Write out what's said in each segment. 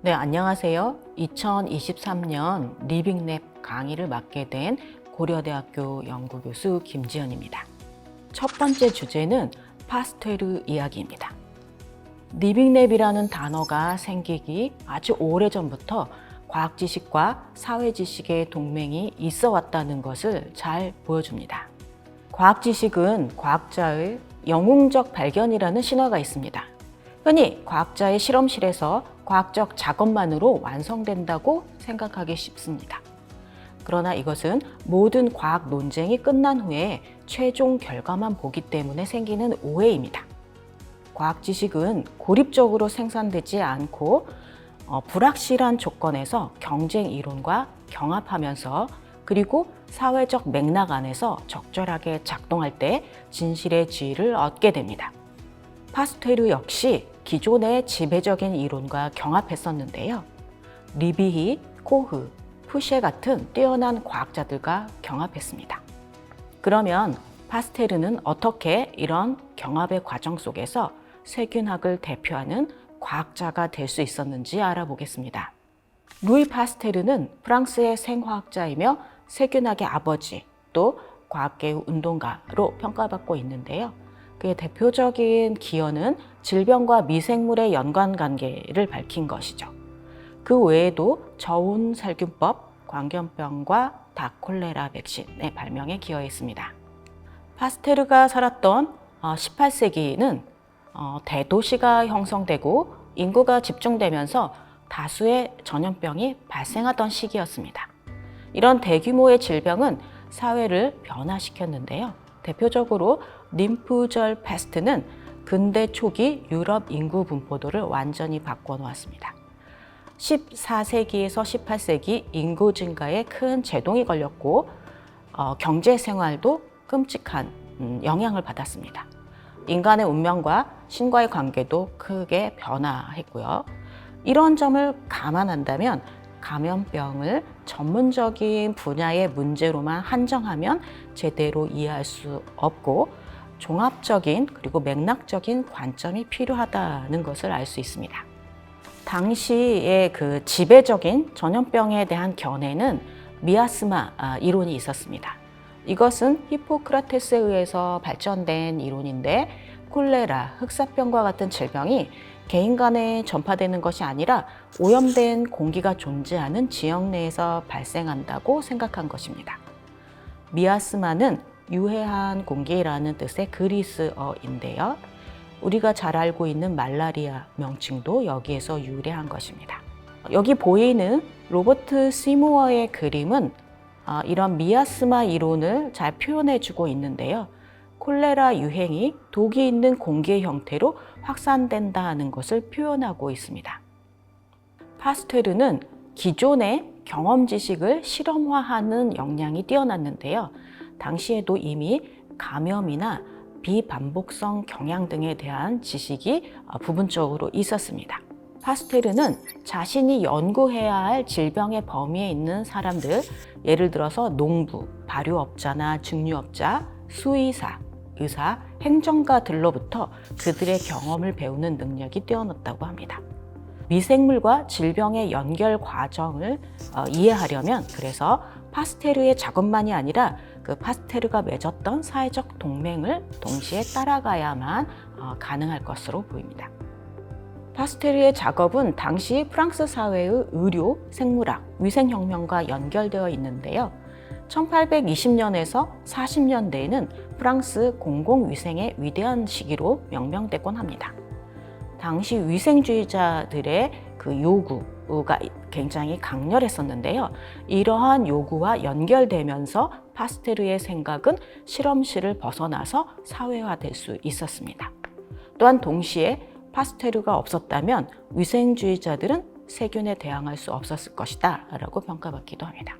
네, 안녕하세요. 2023년 리빙랩 강의를 맡게 된 고려대학교 연구교수 김지연입니다. 첫 번째 주제는 파스텔 이야기입니다. 리빙랩이라는 단어가 생기기 아주 오래전부터 과학 지식과 사회 지식의 동맹이 있어 왔다는 것을 잘 보여줍니다. 과학 지식은 과학자의 영웅적 발견이라는 신화가 있습니다. 흔히 과학자의 실험실에서 과학적 작업만으로 완성된다고 생각하기 쉽습니다. 그러나 이것은 모든 과학 논쟁이 끝난 후에 최종 결과만 보기 때문에 생기는 오해입니다. 과학 지식은 고립적으로 생산되지 않고 불확실한 조건에서 경쟁 이론과 경합하면서 그리고 사회적 맥락 안에서 적절하게 작동할 때 진실의 지위를 얻게 됩니다. 파스텔 역시 기존의 지배적인 이론과 경합했었는데요. 리비히, 코흐, 푸쉐 같은 뛰어난 과학자들과 경합했습니다. 그러면 파스텔은 어떻게 이런 경합의 과정 속에서 세균학을 대표하는 과학자가 될 수 있었는지 알아보겠습니다. 루이 파스텔은 프랑스의 생화학자이며 세균학의 아버지, 또 과학계의 운동가로 평가받고 있는데요. 그의 대표적인 기여는 질병과 미생물의 연관관계를 밝힌 것이죠. 그 외에도 저온살균법, 광견병과 닭콜레라 백신의 발명에 기여했습니다. 파스텔가 살았던 18세기는 대도시가 형성되고 인구가 집중되면서 다수의 전염병이 발생하던 시기였습니다. 이런 대규모의 질병은 사회를 변화시켰는데요. 대표적으로 림프절 패스트는 근대 초기 유럽 인구 분포도를 완전히 바꿔놓았습니다. 14세기에서 18세기 인구 증가에 큰 제동이 걸렸고 경제 생활도 끔찍한 영향을 받았습니다. 인간의 운명과 신과의 관계도 크게 변화했고요. 이런 점을 감안한다면 감염병을 전문적인 분야의 문제로만 한정하면 제대로 이해할 수 없고 종합적인 그리고 맥락적인 관점이 필요하다는 것을 알 수 있습니다. 당시의 그 지배적인 전염병에 대한 견해는 미아스마 이론이 있었습니다. 이것은 히포크라테스에 의해서 발전된 이론인데 콜레라, 흑사병과 같은 질병이 개인 간에 전파되는 것이 아니라 오염된 공기가 존재하는 지역 내에서 발생한다고 생각한 것입니다. 미아스마는 유해한 공기라는 뜻의 그리스어인데요. 우리가 잘 알고 있는 말라리아 명칭도 여기에서 유래한 것입니다. 여기 보이는 로버트 시모어의 그림은 이런 미아스마 이론을 잘 표현해주고 있는데요. 콜레라 유행이 독이 있는 공기의 형태로 확산된다는 것을 표현하고 있습니다. 파스텔은 기존의 경험 지식을 실험화하는 역량이 뛰어났는데요. 당시에도 이미 감염이나 비반복성 경향 등에 대한 지식이 부분적으로 있었습니다. 파스텔은 자신이 연구해야 할 질병의 범위에 있는 사람들, 예를 들어서 농부, 발효업자나 증류업자, 수의사, 의사, 행정가들로부터 그들의 경험을 배우는 능력이 뛰어났다고 합니다. 미생물과 질병의 연결 과정을 이해하려면 그래서 파스텔의 작업만이 아니라 그 파스텔가 맺었던 사회적 동맹을 동시에 따라가야만 가능할 것으로 보입니다. 파스텔의 작업은 당시 프랑스 사회의 의료, 생물학, 위생혁명과 연결되어 있는데요. 1820년에서 40년대에는 프랑스 공공위생의 위대한 시기로 명명되곤 합니다. 당시 위생주의자들의 그 요구가 굉장히 강렬했었는데요. 이러한 요구와 연결되면서 파스텔의 생각은 실험실을 벗어나서 사회화될 수 있었습니다. 또한 동시에 파스텔가 없었다면 위생주의자들은 세균에 대항할 수 없었을 것이다 라고 평가받기도 합니다.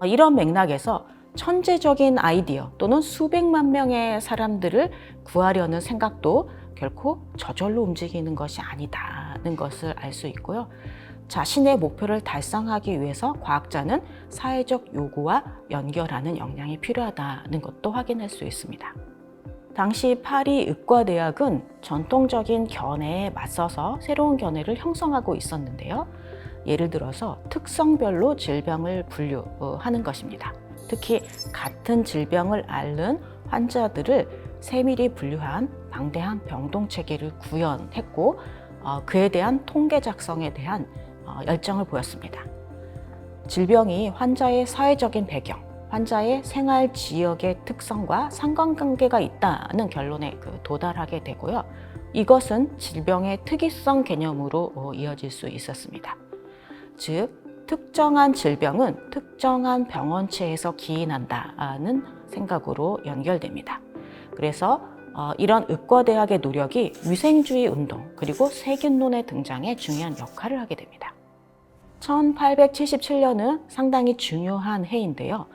이런 맥락에서 천재적인 아이디어 또는 수백만 명의 사람들을 구하려는 생각도 결코 저절로 움직이는 것이 아니다는 것을 알 수 있고요. 자신의 목표를 달성하기 위해서 과학자는 사회적 요구와 연결하는 역량이 필요하다는 것도 확인할 수 있습니다. 당시 파리 의과대학은 전통적인 견해에 맞서서 새로운 견해를 형성하고 있었는데요. 예를 들어서 특성별로 질병을 분류하는 것입니다. 특히 같은 질병을 앓는 환자들을 세밀히 분류한 방대한 병동 체계를 구현했고 그에 대한 통계 작성에 대한 열정을 보였습니다. 질병이 환자의 사회적인 배경, 환자의 생활 지역의 특성과 상관관계가 있다는 결론에 도달하게 되고요. 이것은 질병의 특이성 개념으로 이어질 수 있었습니다. 즉, 특정한 질병은 특정한 병원체에서 기인한다는 생각으로 연결됩니다. 그래서 이런 의과대학의 노력이 위생주의 운동 그리고 세균론의 등장에 중요한 역할을 하게 됩니다. 1877년은 상당히 중요한 해인데요.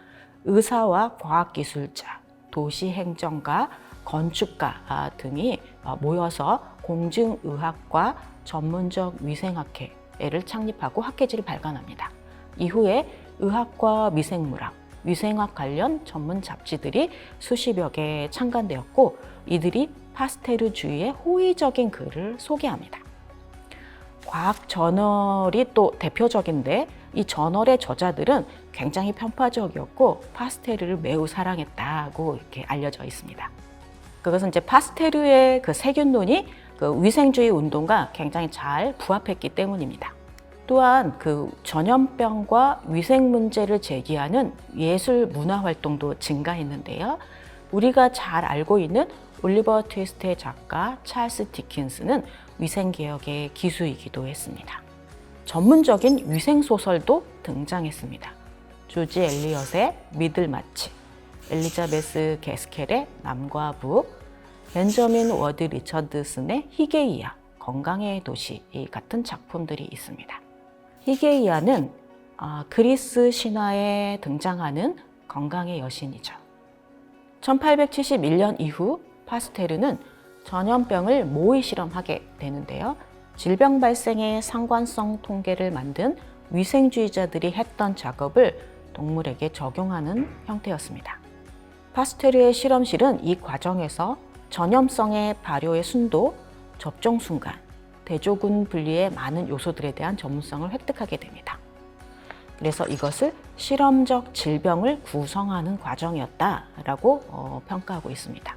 의사와 과학기술자, 도시행정가, 건축가 등이 모여서 공증의학과 전문적 위생학회를 창립하고 학회지를 발간합니다. 이후에 의학과 미생물학, 위생학 관련 전문 잡지들이 수십여 개 창간되었고 이들이 파스테르주의의 호의적인 글을 소개합니다. 과학 저널이 또 대표적인데 이 저널의 저자들은 굉장히 편파적이었고 파스테르를 매우 사랑했다고 이렇게 알려져 있습니다. 그것은 이제 파스테르의 그 세균론이 그 위생주의 운동과 굉장히 잘 부합했기 때문입니다. 또한 그 전염병과 위생 문제를 제기하는 예술 문화 활동도 증가했는데요. 우리가 잘 알고 있는 올리버 트위스트의 작가 찰스 디킨스는 위생개혁의 기수이기도 했습니다. 전문적인 위생소설도 등장했습니다. 조지 엘리엇의 미들마치, 엘리자베스 게스켈의 남과 북, 벤저민 워드 리처드슨의 히게이아, 건강의 도시 같은 작품들이 있습니다. 히게이아는 그리스 신화에 등장하는 건강의 여신이죠. 1871년 이후 파스테르는 전염병을 모의 실험하게 되는데요. 질병 발생의 상관성 통계를 만든 위생주의자들이 했던 작업을 동물에게 적용하는 형태였습니다. 파스테르의 실험실은 이 과정에서 전염성의 발효의 순도, 접종 순간, 대조군 분리의 많은 요소들에 대한 전문성을 획득하게 됩니다. 그래서 이것을 실험적 질병을 구성하는 과정이었다라고 평가하고 있습니다.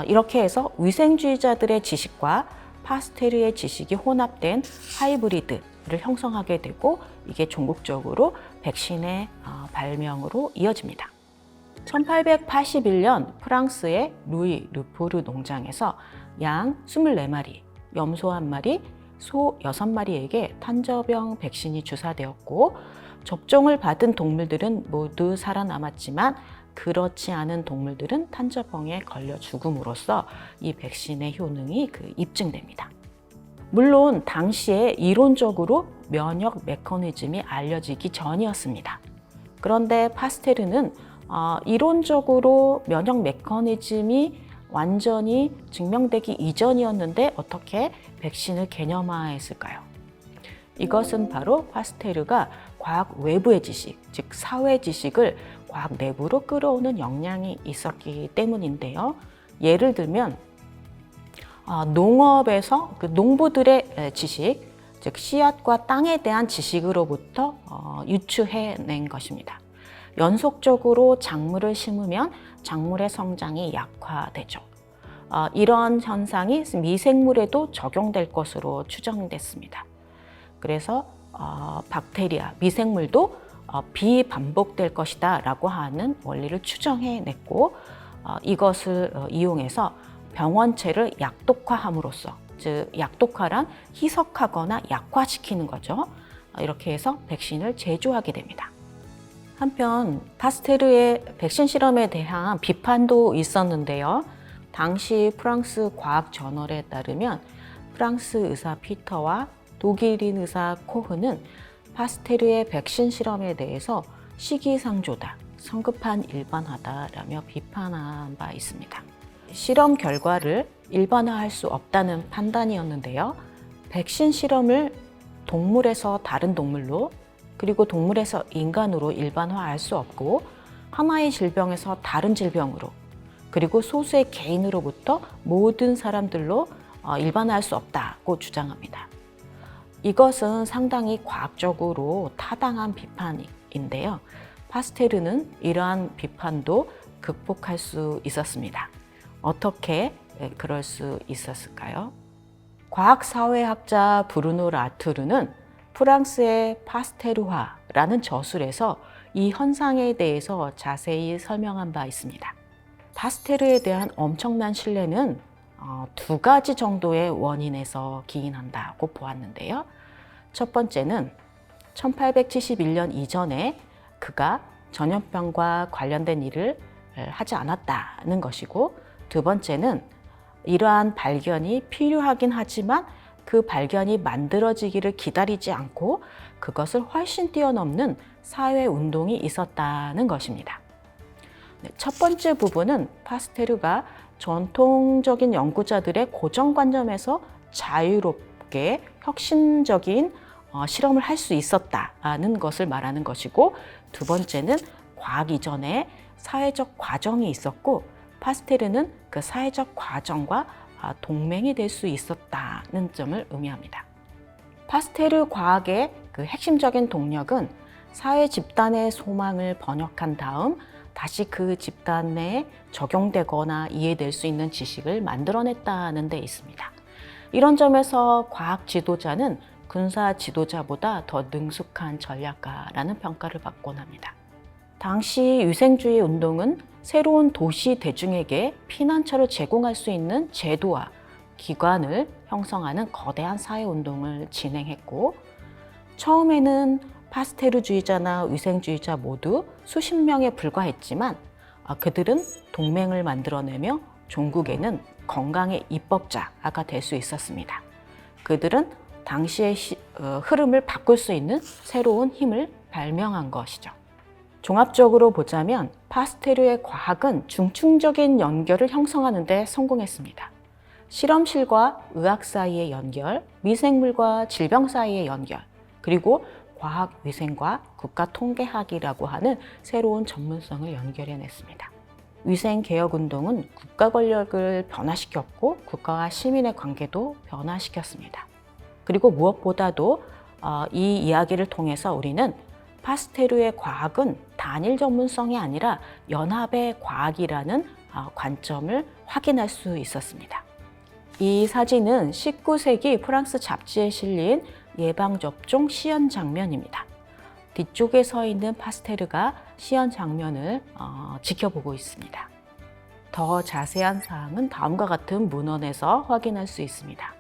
이렇게 해서 위생주의자들의 지식과 파스테르의 지식이 혼합된 하이브리드를 형성하게 되고 이게 종국적으로 백신의 발명으로 이어집니다. 1881년 프랑스의 루이 르포르 농장에서 양 24마리, 염소 1마리, 소 6마리에게 탄저병 백신이 주사되었고 접종을 받은 동물들은 모두 살아남았지만 그렇지 않은 동물들은 탄저병에 걸려 죽음으로써 이 백신의 효능이 입증됩니다. 물론 당시에 이론적으로 면역 메커니즘이 알려지기 전이었습니다. 그런데 파스테르는 이론적으로 면역 메커니즘이 완전히 증명되기 이전이었는데 어떻게 백신을 개념화했을까요? 이것은 바로 파스테르가 과학 외부의 지식, 즉 사회 지식을 과학 내부로 끌어오는 역량이 있었기 때문인데요. 예를 들면 농업에서 그 농부들의 지식, 즉 씨앗과 땅에 대한 지식으로부터 유추해낸 것입니다. 연속적으로 작물을 심으면 작물의 성장이 약화되죠. 이런 현상이 미생물에도 적용될 것으로 추정됐습니다. 그래서 박테리아, 미생물도 비반복될 것이다 라고 하는 원리를 추정해냈고 이것을 이용해서 병원체를 약독화함으로써, 즉 약독화란 희석하거나 약화시키는 거죠. 이렇게 해서 백신을 제조하게 됩니다. 한편 파스테르의 백신 실험에 대한 비판도 있었는데요. 당시 프랑스 과학 저널에 따르면 프랑스 의사 피터와 독일인 의사 코흐는 파스테르의 백신 실험에 대해서 시기상조다, 성급한 일반화다라며 비판한 바 있습니다. 실험 결과를 일반화할 수 없다는 판단이었는데요. 백신 실험을 동물에서 다른 동물로 그리고 동물에서 인간으로 일반화할 수 없고 하나의 질병에서 다른 질병으로 그리고 소수의 개인으로부터 모든 사람들로 일반화할 수 없다고 주장합니다. 이것은 상당히 과학적으로 타당한 비판인데요. 파스테르는 이러한 비판도 극복할 수 있었습니다. 어떻게 그럴 수 있었을까요? 과학사회학자 브루노 라투르는 프랑스의 파스테르화라는 저술에서 이 현상에 대해서 자세히 설명한 바 있습니다. 파스테르에 대한 엄청난 신뢰는 두 가지 정도의 원인에서 기인한다고 보았는데요. 첫 번째는 1871년 이전에 그가 전염병과 관련된 일을 하지 않았다는 것이고, 두 번째는 이러한 발견이 필요하긴 하지만 그 발견이 만들어지기를 기다리지 않고 그것을 훨씬 뛰어넘는 사회운동이 있었다는 것입니다. 첫 번째 부분은 파스테르가 전통적인 연구자들의 고정관념에서 자유롭게 혁신적인 실험을 할 수 있었다는 것을 말하는 것이고, 두 번째는 과학 이전에 사회적 과정이 있었고 파스테르는 그 사회적 과정과 동맹이 될 수 있었다는 점을 의미합니다. 파스테르 과학의 그 핵심적인 동력은 사회 집단의 소망을 번역한 다음 다시 그 집단 내에 적용되거나 이해될 수 있는 지식을 만들어냈다는 데 있습니다. 이런 점에서 과학 지도자는 군사 지도자보다 더 능숙한 전략가라는 평가를 받곤 합니다. 당시 위생주의 운동은 새로운 도시 대중에게 피난처를 제공할 수 있는 제도와 기관을 형성하는 거대한 사회운동을 진행했고, 처음에는 파스테르주의자나 위생주의자 모두 수십 명에 불과했지만 그들은 동맹을 만들어내며 종국에는 건강의 입법자가 될 수 있었습니다. 그들은 당시의 흐름을 바꿀 수 있는 새로운 힘을 발명한 것이죠. 종합적으로 보자면 파스테르의 과학은 중층적인 연결을 형성하는 데 성공했습니다. 실험실과 의학 사이의 연결, 미생물과 질병 사이의 연결, 그리고 과학위생과 국가통계학이라고 하는 새로운 전문성을 연결해냈습니다. 위생개혁운동은 국가 권력을 변화시켰고 국가와 시민의 관계도 변화시켰습니다. 그리고 무엇보다도 이 이야기를 통해서 우리는 파스테르의 과학은 단일 전문성이 아니라 연합의 과학이라는 관점을 확인할 수 있었습니다. 이 사진은 19세기 프랑스 잡지에 실린 예방접종 시연 장면입니다. 뒤쪽에 서 있는 파스테르가 시연 장면을 지켜보고 있습니다. 더 자세한 사항은 다음과 같은 문헌에서 확인할 수 있습니다.